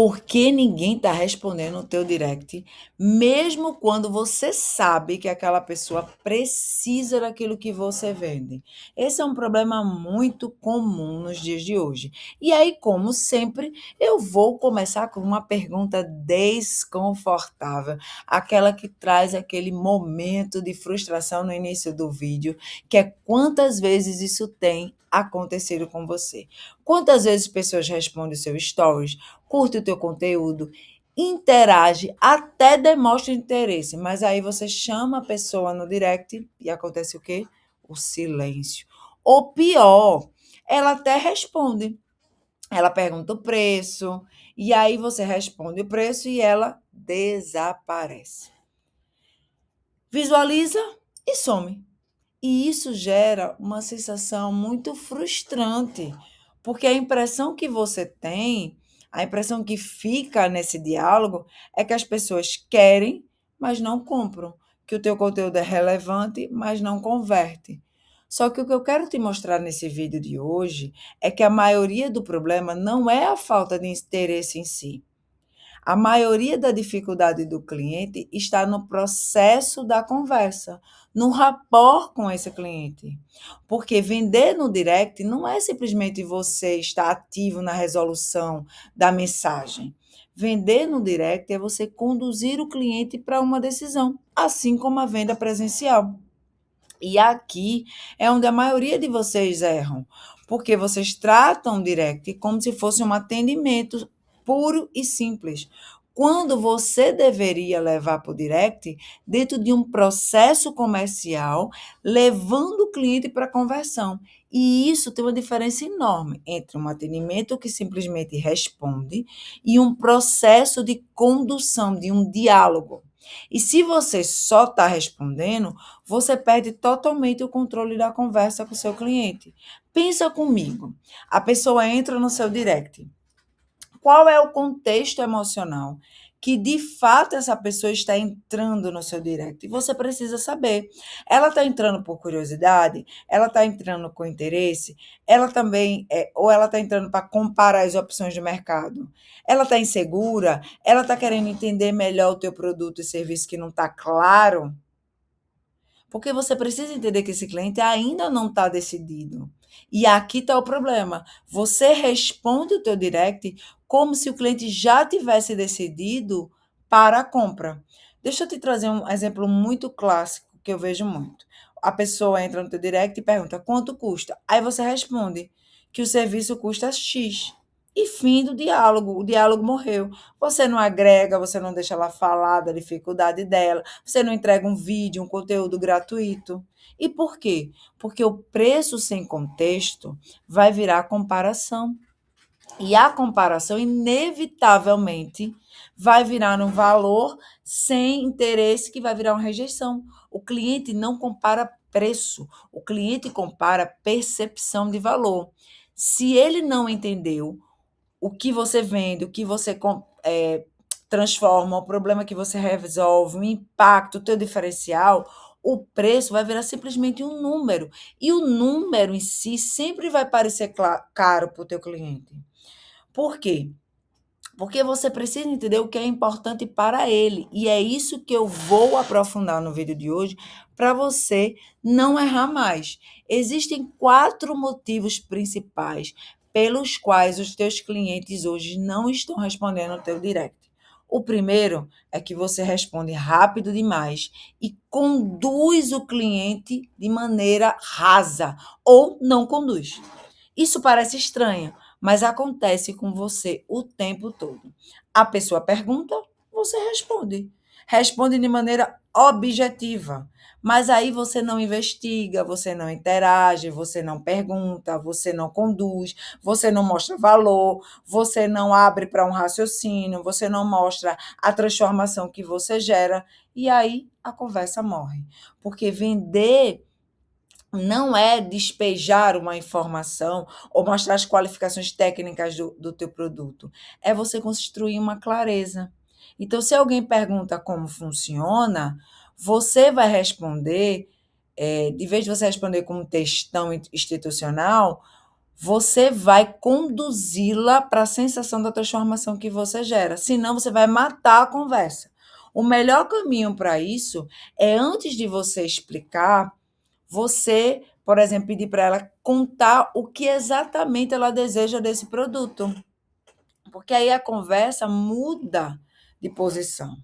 Porque ninguém está respondendo o teu direct, mesmo quando você sabe que aquela pessoa precisa daquilo que você vende. Esse é um problema muito comum nos dias de hoje. E aí, como sempre, eu vou começar com uma pergunta desconfortável, aquela que traz aquele momento de frustração no início do vídeo, que é quantas vezes isso tem acontecido com você. Quantas vezes pessoas respondem o seu stories, curte o teu conteúdo, interage, até demonstra interesse, mas aí você chama a pessoa no direct e acontece o quê? O silêncio. Ou pior, ela até responde. Ela pergunta o preço, e aí você responde o preço e ela desaparece. Visualiza e some. E isso gera uma sensação muito frustrante, porque a impressão que você tem, a impressão que fica nesse diálogo é que as pessoas querem, mas não compram, que o teu conteúdo é relevante, mas não converte. Só que o que eu quero te mostrar nesse vídeo de hoje é que a maioria do problema não é a falta de interesse em si. A maioria da dificuldade do cliente está no processo da conversa, no rapport com esse cliente. Porque vender no direct não é simplesmente você estar ativo na resolução da mensagem. Vender no direct é você conduzir o cliente para uma decisão, assim como a venda presencial. E aqui é onde a maioria de vocês erram, porque vocês tratam o direct como se fosse um atendimento puro e simples, quando você deveria levar para o direct dentro de um processo comercial, levando o cliente para a conversão. E isso tem uma diferença enorme entre um atendimento que simplesmente responde e um processo de condução, de um diálogo. E se você só está respondendo, você perde totalmente o controle da conversa com o seu cliente. Pensa comigo, a pessoa entra no seu direct. Qual é o contexto emocional que de fato essa pessoa está entrando no seu direct? E você precisa saber. Ela está entrando por curiosidade? Ela está entrando com interesse? Ela também ou ela está entrando para comparar as opções de mercado? Ela está insegura? Ela está querendo entender melhor o teu produto e serviço que não está claro? Porque você precisa entender que esse cliente ainda não está decidido. E aqui está o problema. Você responde o teu direct como se o cliente já tivesse decidido para a compra. Deixa eu te trazer um exemplo muito clássico que eu vejo muito. A pessoa entra no teu direct e pergunta quanto custa. Aí você responde que o serviço custa X. E fim do diálogo. O diálogo morreu. Você não agrega, você não deixa ela falar da dificuldade dela, você não entrega um vídeo, um conteúdo gratuito. E por quê? Porque o preço sem contexto vai virar comparação. E a comparação, inevitavelmente, vai virar um valor sem interesse, que vai virar uma rejeição. O cliente não compara preço, o cliente compara percepção de valor. Se ele não entendeu o que você vende, o que você transforma, o problema que você resolve, o impacto, o teu diferencial, o preço vai virar simplesmente um número. E o número em si sempre vai parecer caro para o teu cliente. Por quê? Porque você precisa entender o que é importante para ele. E é isso que eu vou aprofundar no vídeo de hoje para você não errar mais. Existem 4 motivos principais pelos quais os teus clientes hoje não estão respondendo ao teu direct. O primeiro é que você responde rápido demais e conduz o cliente de maneira rasa ou não conduz. Isso parece estranho, mas acontece com você o tempo todo. A pessoa pergunta, você responde. Responde de maneira objetiva. Mas aí você não investiga, você não interage, você não pergunta, você não conduz, você não mostra valor, você não abre para um raciocínio, você não mostra a transformação que você gera. E aí a conversa morre. Porque vender não é despejar uma informação ou mostrar as qualificações técnicas do teu produto. É você construir uma clareza. Então, se alguém pergunta como funciona, você vai responder, de vez de você responder com um textão institucional, você vai conduzi-la para a sensação da transformação que você gera. Senão, você vai matar a conversa. O melhor caminho para isso é, antes de você explicar, você, por exemplo, pedir para ela contar o que exatamente ela deseja desse produto. Porque aí a conversa muda de posição.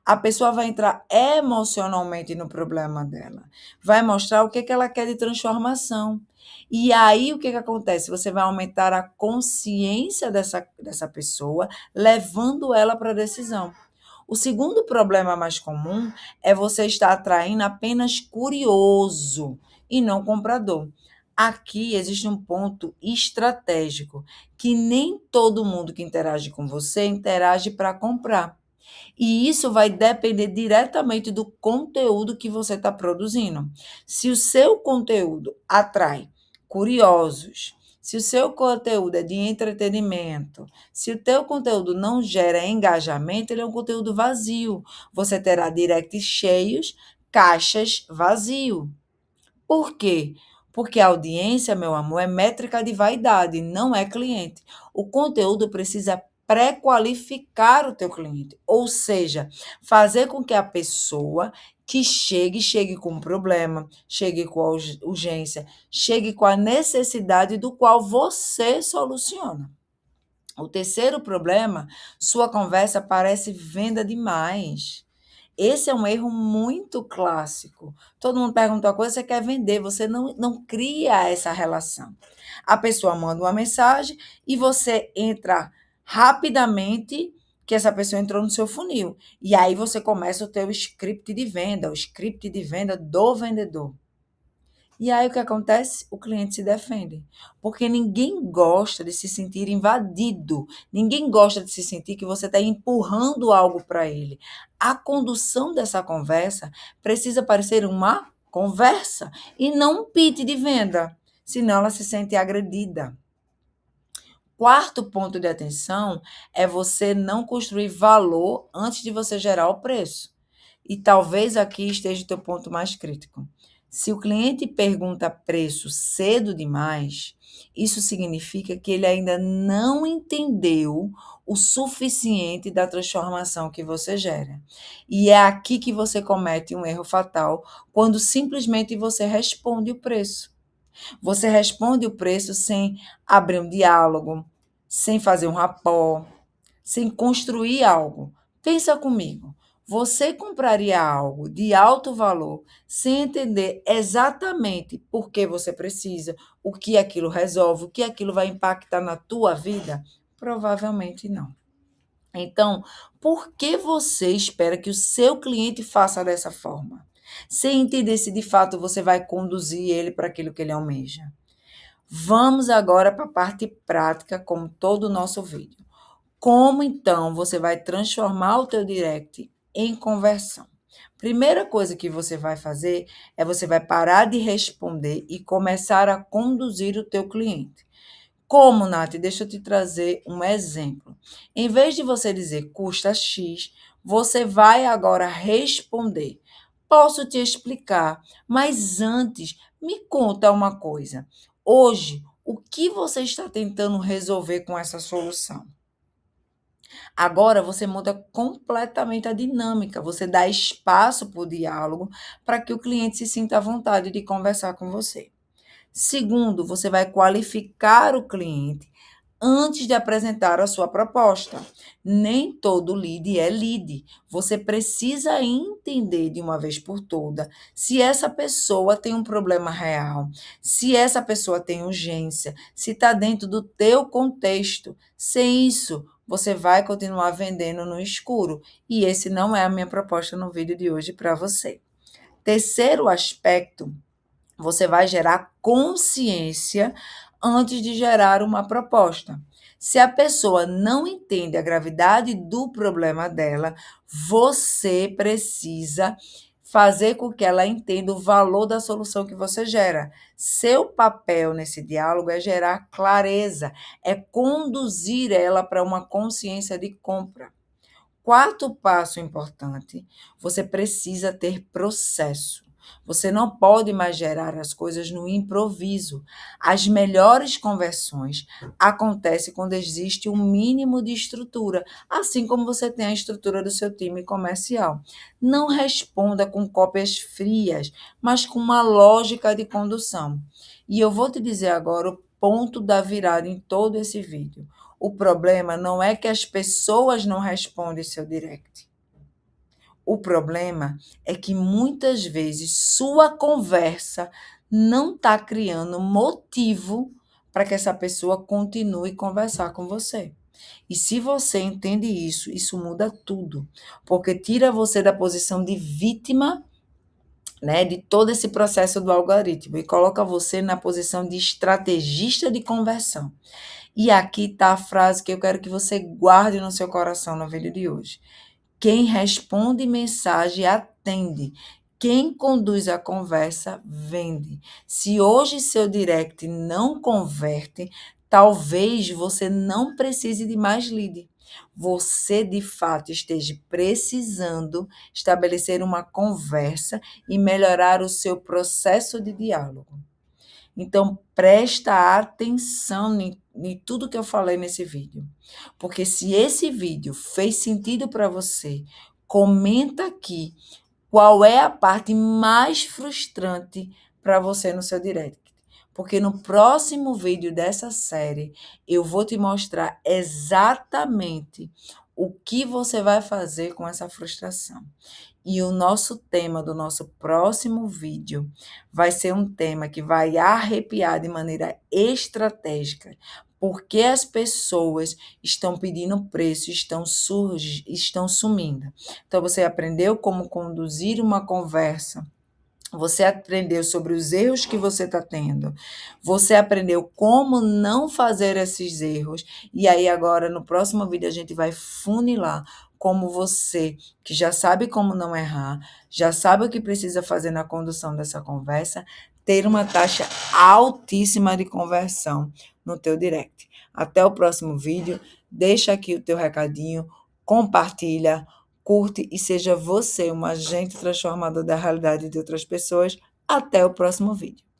A pessoa vai entrar emocionalmente no problema dela, vai mostrar o que que ela quer de transformação. E aí o que que acontece? Você vai aumentar a consciência dessa pessoa, levando ela para a decisão. O segundo problema mais comum é você estar atraindo apenas curioso e não comprador. Aqui existe um ponto estratégico, que nem todo mundo que interage com você interage para comprar. E isso vai depender diretamente do conteúdo que você está produzindo. Se o seu conteúdo atrai curiosos, se o seu conteúdo é de entretenimento, se o teu conteúdo não gera engajamento, ele é um conteúdo vazio. Você terá directs cheios, caixas vazio. Por quê? Porque a audiência, meu amor, é métrica de vaidade, não é cliente. O conteúdo precisa pré-qualificar o teu cliente, ou seja, fazer com que a pessoa que chegue com um problema, chegue com a urgência, chegue com a necessidade do qual você soluciona. O terceiro problema, sua conversa parece venda demais. Esse é um erro muito clássico. Todo mundo pergunta uma coisa, você quer vender, você não cria essa relação. A pessoa manda uma mensagem e você entra rapidamente que essa pessoa entrou no seu funil. E aí você começa o teu script de venda, o script de venda do vendedor. E aí o que acontece? O cliente se defende. Porque ninguém gosta de se sentir invadido. Ninguém gosta de se sentir que você está empurrando algo para ele. A condução dessa conversa precisa parecer uma conversa e não um pitch de venda. Senão ela se sente agredida. Quarto ponto de atenção é você não construir valor antes de você gerar o preço. E talvez aqui esteja o teu ponto mais crítico. Se o cliente pergunta preço cedo demais, isso significa que ele ainda não entendeu o suficiente da transformação que você gera. E é aqui que você comete um erro fatal, quando simplesmente você responde o preço. Você responde o preço sem abrir um diálogo, sem fazer um rapport, sem construir algo. Pensa comigo. Você compraria algo de alto valor sem entender exatamente por que você precisa, o que aquilo resolve, o que aquilo vai impactar na tua vida? Provavelmente não. Então, por que você espera que o seu cliente faça dessa forma? Sem entender se de fato você vai conduzir ele para aquilo que ele almeja. Vamos agora para a parte prática, como todo o nosso vídeo. Como então você vai transformar o teu direct em conversão? Primeira coisa que você vai fazer é você vai parar de responder e começar a conduzir o teu cliente. Como, Nath? Deixa eu te trazer um exemplo. Em vez de você dizer custa X, você vai agora responder. Posso te explicar, mas antes, me conta uma coisa. Hoje, o que você está tentando resolver com essa solução? Agora você muda completamente a dinâmica, você dá espaço para o diálogo para que o cliente se sinta à vontade de conversar com você. Segundo, você vai qualificar o cliente antes de apresentar a sua proposta. Nem todo lead é lead. Você precisa entender de uma vez por toda se essa pessoa tem um problema real, se essa pessoa tem urgência, se está dentro do teu contexto. Sem isso, você vai continuar vendendo no escuro. E esse não é a minha proposta no vídeo de hoje para você. Terceiro aspecto, você vai gerar consciência antes de gerar uma proposta. Se a pessoa não entende a gravidade do problema dela, você precisa fazer com que ela entenda o valor da solução que você gera. Seu papel nesse diálogo é gerar clareza, é conduzir ela para uma consciência de compra. Quarto passo importante, você precisa ter processo. Você não pode mais gerar as coisas no improviso. As melhores conversões acontecem quando existe um mínimo de estrutura, assim como você tem a estrutura do seu time comercial. Não responda com cópias frias, mas com uma lógica de condução. E eu vou te dizer agora o ponto da virada em todo esse vídeo. O problema não é que as pessoas não respondem seu direct. O problema é que muitas vezes sua conversa não está criando motivo para que essa pessoa continue a conversar com você. E se você entende isso, isso muda tudo, porque tira você da posição de vítima, né, de todo esse processo do algoritmo e coloca você na posição de estrategista de conversão. E aqui está a frase que eu quero que você guarde no seu coração no vídeo de hoje. Quem responde mensagem atende. Quem conduz a conversa vende. Se hoje seu direct não converte, talvez você não precise de mais lead. Você de fato esteja precisando estabelecer uma conversa e melhorar o seu processo de diálogo. Então, presta atenção em tudo que eu falei nesse vídeo. Porque se esse vídeo fez sentido para você, comenta aqui qual é a parte mais frustrante para você no seu direct. Porque no próximo vídeo dessa série, eu vou te mostrar exatamente o que você vai fazer com essa frustração. E o nosso tema do nosso próximo vídeo vai ser um tema que vai arrepiar de maneira estratégica, porque as pessoas estão pedindo preço, estão sumindo. Então, você aprendeu como conduzir uma conversa. Você aprendeu sobre os erros que você está tendo. Você aprendeu como não fazer esses erros. E aí, agora, no próximo vídeo, a gente vai funilar como você, que já sabe como não errar, já sabe o que precisa fazer na condução dessa conversa, ter uma taxa altíssima de conversão no teu direct. Até o próximo vídeo. Deixa aqui o teu recadinho, compartilha, curte e seja você um agente transformador da realidade de outras pessoas. Até o próximo vídeo.